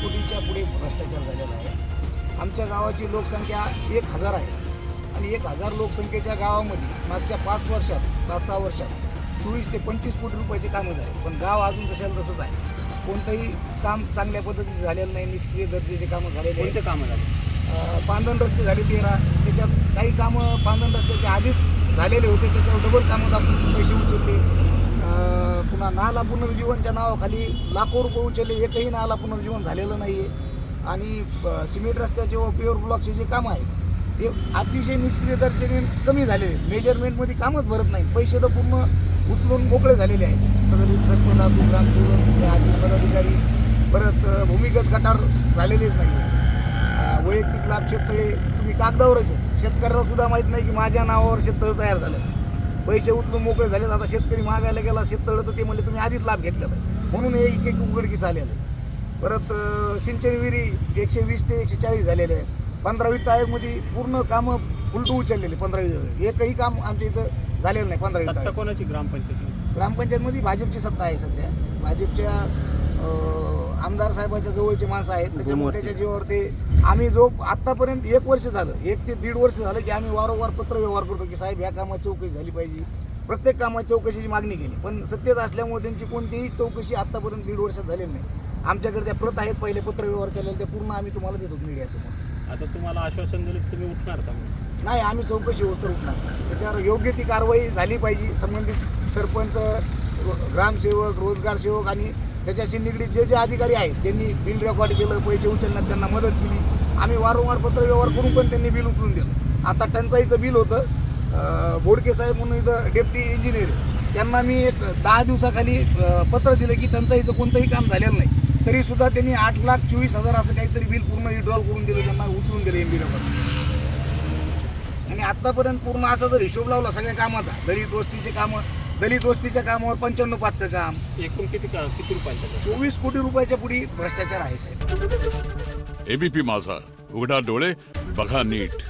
कोटीच्या पुढे भ्रष्टाचार झालेला आहे। आमच्या गावाची लोकसंख्या 1000 आहे आणि 1000 लोकसंख्येच्या गावामध्ये मागच्या 5 वर्षात 5-6 वर्षात 24 ते 25 कोटी रुपयाचे कामं झाले, पण गाव अजून जशाला तसंच आहे। कोणतंही काम चांगल्या पद्धतीचे झालेलं नाही, निष्क्रिय दर्जाचे कामं झालेले कोणते कामं झाले? पांधन रस्ते झाले 13, त्याच्यात काही कामं पांधन रस्त्याच्या आधीच झालेले होते, त्याच्यावर डबल कामं दाखवून पैसे उचलले। पुन्हा नाला पुनर्जीवनच्या नावाखाली लाखो रुपये उचलले, एकही नाला पुनर्जीवन झालेलं नाही आहे। आणि सिमेंट रस्त्याचे व प्युअर ब्लॉकचे जे कामं आहेत ते अतिशय निष्क्रिय दर्जाने कमी झालेले आहेत। मेजरमेंटमध्ये कामच भरत नाही, पैसे तर पूर्ण उचलून मोकळे झालेले आहेत। सदरी सरपंच असो, ग्रामसेवक, आधी पदाधिकारी, परत भूमिगत गटार झालेलेच नाही। वैयक्तिक लाभ शेततळे तुम्ही कागदावरच आहे, शेतकऱ्याला सुद्धा माहीत नाही की माझ्या नावावर शेततळं तयार झालं, पैसे उचलून मोकळे झाले। आता शेतकरी मागायला गेला शेततळं तर ते म्हणले तुम्ही आधीच लाभ घेतला पाहिजे, म्हणून हे एक उघडकीस आलेलं आहे। परत सिंचन विहिरी 120 ते 140 झालेले आहेत। 15 वित्त आयोगमध्ये पूर्ण कामं उलटू उचललेले, 15 एकही काम आमच्या इथं झालेलं नाही। 15 वित्त सत्ता आयोग कोणाची ग्रामपंचायतमध्ये भाजपची सत्ता आहे सध्या। भाजपच्या आमदार साहेबाच्या जवळचे माणसं आहेत, त्याच्यामुळे त्याच्या जीवावर ते आम्ही जो आत्तापर्यंत 1 वर्ष झालं, 1 ते 1.5 वर्ष झालं की आम्ही वारंवार पत्र व्यवहार करतो की साहेब ह्या कामाची चौकशी झाली पाहिजे, प्रत्येक कामाची चौकशीची मागणी केली, पण सत्तेत असल्यामुळे त्यांची कोणतीही चौकशी आत्तापर्यंत 1.5 वर्षात झालेली नाही। आमच्याकडे त्या प्रत आहेत, पहिले पत्र व्यवहार केलेले ते पूर्ण आम्ही तुम्हाला देतो मीडियासमोर। आता तुम्हाला आश्वासन दिलं की तुम्ही उठणार का? नाही, आम्ही चौकशी होस्तर उठणार, त्याच्यावर योग्य ती कारवाई झाली पाहिजे। संबंधित सरपंच, ग्रामसेवक, रोजगार सेवक आणि त्याच्याशी निगडीत जे अधिकारी आहेत त्यांनी बिल रेकॉर्ड केलं, पैसे उचलण्यात त्यांना मदत केली। आम्ही वारंवार पत्र व्यवहार करून पण त्यांनी बिल उचलून दिलं। आता टंचाईचं बिल होतं, बोडके साहेब म्हणून इथं डेप्टी इंजिनियर, त्यांना मी एक 10 दिवसाखाली पत्र दिलं की टंचाईचं कोणतंही काम झालेलं नाही, तरीसुद्धा त्यांनी 8,24,000 असं काहीतरी बिल पूर्ण विड्रॉल करून दिलं, त्यांना उचलून दिलं एमबी रेकॉर्ड। आणि आत्तापर्यंत पूर्ण असा जर हिशोब लावला सगळ्या कामाचा, दलित वस्तीच्या कामावर 95-5चं काम, एकूण किती रुपयांचं? 24 कोटी रुपयाच्या पुढे भ्रष्टाचार आहे साहेब। एबीपी माझा, उघडा डोळे बघा नीट।